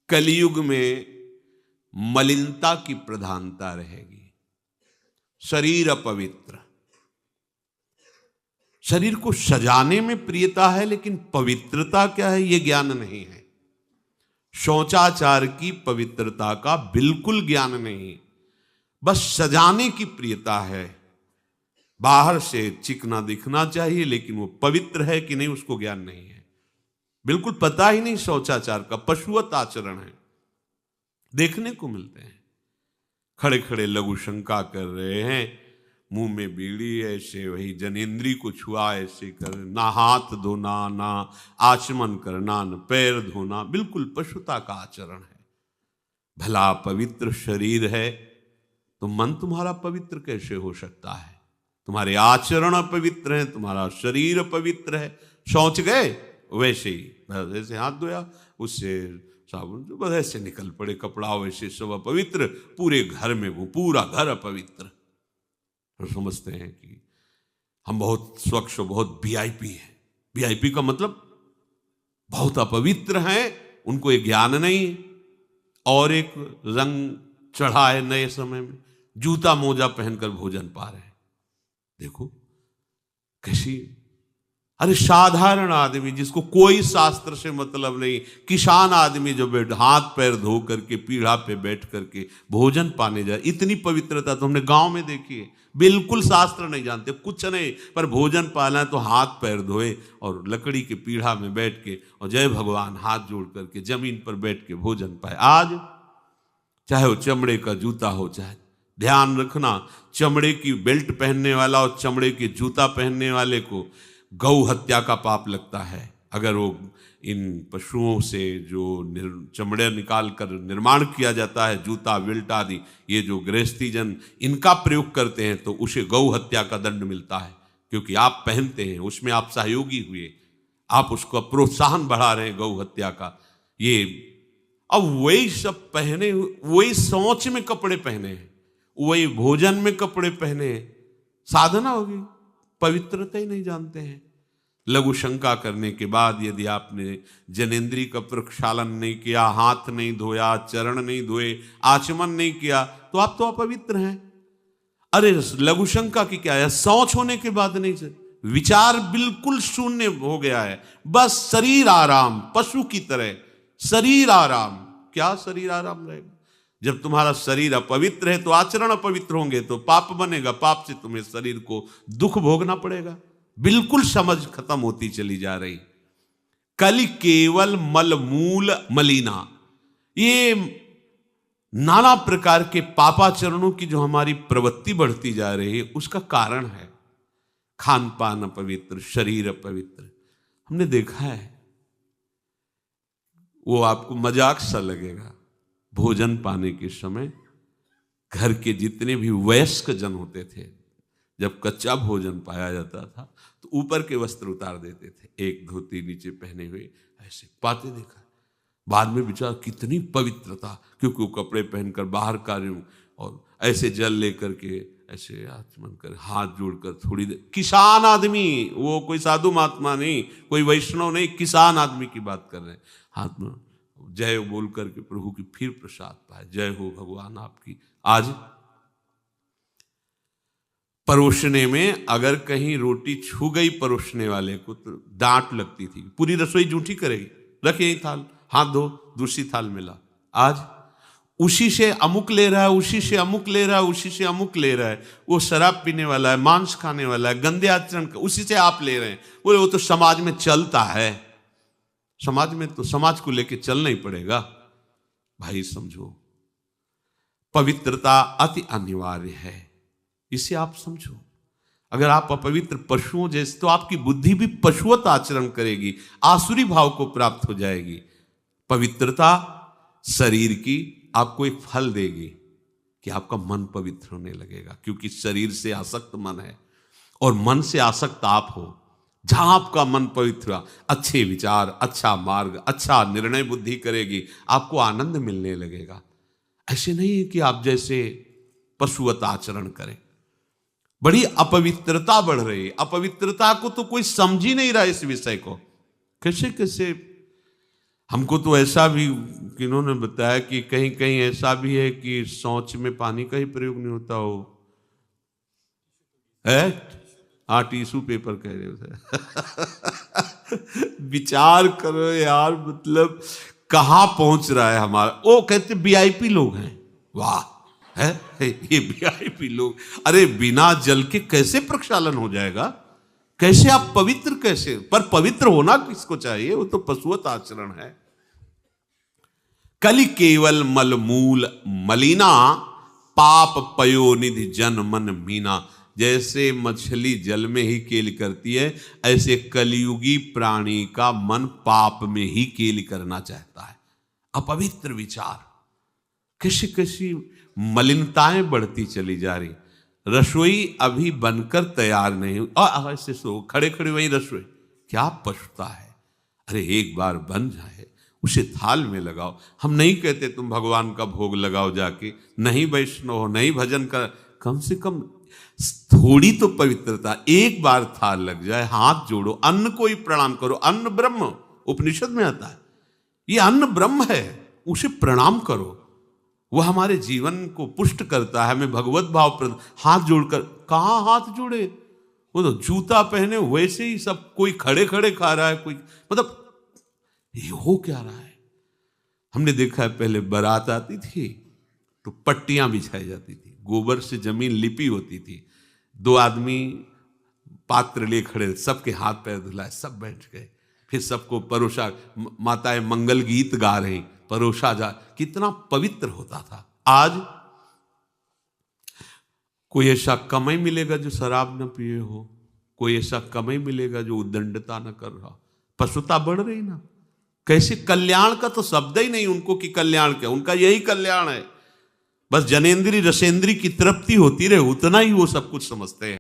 कलयुग में मलिनता की प्रधानता रहेगी। शरीर अपवित्र, शरीर को सजाने में प्रियता है, लेकिन पवित्रता क्या है ये ज्ञान नहीं है। शौचाचार की पवित्रता का बिल्कुल ज्ञान नहीं, बस सजाने की प्रियता है। बाहर से चिकना दिखना चाहिए, लेकिन वो पवित्र है कि नहीं उसको ज्ञान नहीं है। बिल्कुल पता ही नहीं शौचाचार का, पशुवत आचरण है। देखने को मिलते हैं खड़े खड़े लघु शंका कर रहे हैं, मुंह में बीड़ी ऐसे, वही जनेन्द्री को छुआ ऐसे कर, ना हाथ धोना, ना आचमन करना, न पैर धोना, बिल्कुल पशुता का आचरण है। भला पवित्र शरीर है तो मन तुम्हारा पवित्र कैसे हो सकता है? तुम्हारे आचरण अपवित्र हैं, तुम्हारा शरीर पवित्र है। शौच गए वैसे ही, जैसे हाथ धोया उससे साबुन जो बस ऐसे निकल पड़े कपड़ा, वैसे सब अपवित्र, पूरे घर में वो पूरा घर अपवित्र। तो समझते हैं कि हम बहुत स्वच्छ, बहुत वीआईपी हैं। वीआईपी का मतलब बहुत अपवित्र हैं, उनको ये ज्ञान नहीं। और एक रंग चढ़ा है नए समय में, जूता मोजा पहनकर भोजन पा रहे हैं। देखो कैसी, अरे साधारण आदमी जिसको कोई शास्त्र से मतलब नहीं, किसान आदमी जो हाथ पैर धो करके पीढ़ा पे बैठ करके भोजन पाने जाए, इतनी पवित्रता तो हमने गांव में देखी है। बिल्कुल शास्त्र नहीं जानते, कुछ नहीं, पर भोजन पाना है तो हाथ पैर धोए और लकड़ी के पीढ़ा में बैठ के और जय भगवान हाथ जोड़ करके जमीन पर बैठ के भोजन पाए। आज चाहे वो चमड़े का जूता हो, चाहे ध्यान रखना, चमड़े की बेल्ट पहनने वाला और चमड़े के जूता पहनने वाले को गौ हत्या का पाप लगता है। अगर वो इन पशुओं से जो चमड़े निकाल कर निर्माण किया जाता है, जूता बेल्ट आदि, ये जो गृहस्थी जन इनका प्रयोग करते हैं तो उसे गौ हत्या का दंड मिलता है, क्योंकि आप पहनते हैं, उसमें आप सहयोगी हुए, आप उसको प्रोत्साहन बढ़ा रहे हैं गौ हत्या का। ये अब वही सब पहने, वही सोच में कपड़े पहने हैं, वही भोजन में कपड़े पहने हैं, साधना होगी, पवित्रता ही नहीं जानते हैं। लघु शंका करने के बाद यदि आपने जनेन्द्री का प्रक्षालन नहीं किया, हाथ नहीं धोया, चरण नहीं धोए, आचमन नहीं किया, तो आप तो अपवित्र हैं। अरे लघु शंका की क्या है, शौच होने के बाद नहीं से विचार बिल्कुल शून्य हो गया है, बस शरीर आराम, पशु की तरह शरीर आराम। क्या शरीर आराम रहेगा? जब तुम्हारा शरीर अपवित्र है तो आचरण अपवित्र होंगे, तो पाप बनेगा, पाप से तुम्हें शरीर को दुख भोगना पड़ेगा। बिल्कुल समझ खत्म होती चली जा रही। कलि केवल मल मूल मलिना, ये नाना प्रकार के पापाचरणों की जो हमारी प्रवृत्ति बढ़ती जा रही है, उसका कारण है खान पान अपवित्र, शरीर अपवित्र। हमने देखा है, वो आपको मजाक सा लगेगा, भोजन पाने के समय घर के जितने भी वयस्क जन होते थे, जब कच्चा भोजन पाया जाता था तो ऊपर के वस्त्र उतार देते थे, एक धोती नीचे पहने हुए ऐसे पाते देखा। बाद में विचार कितनी पवित्रता, क्योंकि वो कपड़े पहनकर बाहर कार्यों और ऐसे जल लेकर के ऐसे आचमन कर हाथ जोड़कर थोड़ी देर, किसान आदमी, वो कोई साधु महात्मा नहीं, कोई वैष्णव नहीं, किसान आदमी की बात कर रहे हैं, हाथ में जय बोल करके प्रभु की फिर प्रसाद पाए, जय हो भगवान आपकी। आज परोसने में अगर कहीं रोटी छू गई परोसने वाले को तो डांट लगती थी, पूरी रसोई जूठी करेगी, रख यही थाल, हाथ धो, दूसरी थाल मिला। आज उसी से अमुक ले रहा है, उसी से अमुक ले रहा है, उसी से अमुक ले रहा है, वो शराब पीने वाला है, मांस खाने वाला है, गंदे आचरण का, उसी से आप ले रहे हैं। बोले वो तो समाज में चलता है, समाज में तो समाज को लेके चलना ही पड़ेगा। भाई समझो, पवित्रता अति अनिवार्य है, इसे आप समझो। अगर आप अपवित्र पशुओं जैसे, तो आपकी बुद्धि भी पशुवत आचरण करेगी, आसुरी भाव को प्राप्त हो जाएगी। पवित्रता शरीर की आपको एक फल देगी कि आपका मन पवित्र होने लगेगा, क्योंकि शरीर से आसक्त मन है और मन से आसक्त आप हो। जहां आपका मन पवित्र, अच्छे विचार, अच्छा मार्ग, अच्छा निर्णय बुद्धि करेगी, आपको आनंद मिलने लगेगा। ऐसे नहीं है कि आप जैसे पशुवत आचरण करें। बड़ी अपवित्रता बढ़ रही है, अपवित्रता को तो कोई समझ ही नहीं रहा इस विषय को। कैसे कैसे हमको तो ऐसा भी किन्होंने बताया कि कहीं कहीं ऐसा भी है कि शौच में पानी का ही प्रयोग नहीं होता हो है। हाँ, टिश्यू पेपर कह रहे हो। विचार करो यार, मतलब कहाँ पहुंच रहा है हमारा। वो कहते वीआईपी लोग हैं, वाह है ये वीआईपी लोग। अरे बिना जल के कैसे प्रक्षालन हो जाएगा, कैसे आप पवित्र, कैसे? पर पवित्र होना किसको चाहिए, वो तो पशुवत आचरण है। कलि केवल मलमूल मलिना, पाप पयोनिधि जन मन मीना। जैसे मछली जल में ही केली करती है, ऐसे कलियुगी प्राणी का मन पाप में ही केली करना चाहता है। अपवित्र विचार, कैसी कैसी मलिनताएं बढ़ती चली जा रही। रसोई अभी बनकर तैयार नहीं हुई, ऐसे सो खड़े खड़े वही रसोई, क्या पछता है। अरे एक बार बन जाए, उसे थाल में लगाओ। हम नहीं कहते तुम भगवान का भोग लगाओ जाके, नहीं वैष्णव हो, नहीं भजन कर, कम से कम थोड़ी तो पवित्रता। एक बार थाल लग जाए, हाथ जोड़ो, अन्न को ही प्रणाम करो। अन्न ब्रह्म, उपनिषद में आता है, ये अन्न ब्रह्म है, उसे प्रणाम करो। वह हमारे जीवन को पुष्ट करता है, हमें भगवत भाव। हाथ जोड़कर, कहाँ हाथ जोड़े, वो तो जूता पहने वैसे ही सब, कोई खड़े खड़े खा रहा है, कोई, मतलब ये हो क्या रहा है। हमने देखा है पहले बारात आती थी तो पट्टियां बिछाई जाती थी, गोबर से जमीन लिपी होती थी, दो आदमी पात्र ले खड़े, सबके हाथ पैर धुलाए, सब बैठ गए, फिर सबको परोसा, माताएं मंगल गीत गा रही, परोसा जा, कितना पवित्र होता था। आज कोई ऐसा कमाई मिलेगा जो शराब न पिए हो, कोई ऐसा कमाई मिलेगा जो उद्दंडता न कर रहा। पशुता बढ़ रही ना, कैसे कल्याण का तो शब्द ही नहीं उनको कि कल्याण क्या, उनका यही कल्याण है, बस जनेन्द्री रसेंद्री की तृप्ति होती रहे, उतना ही वो सब कुछ समझते हैं।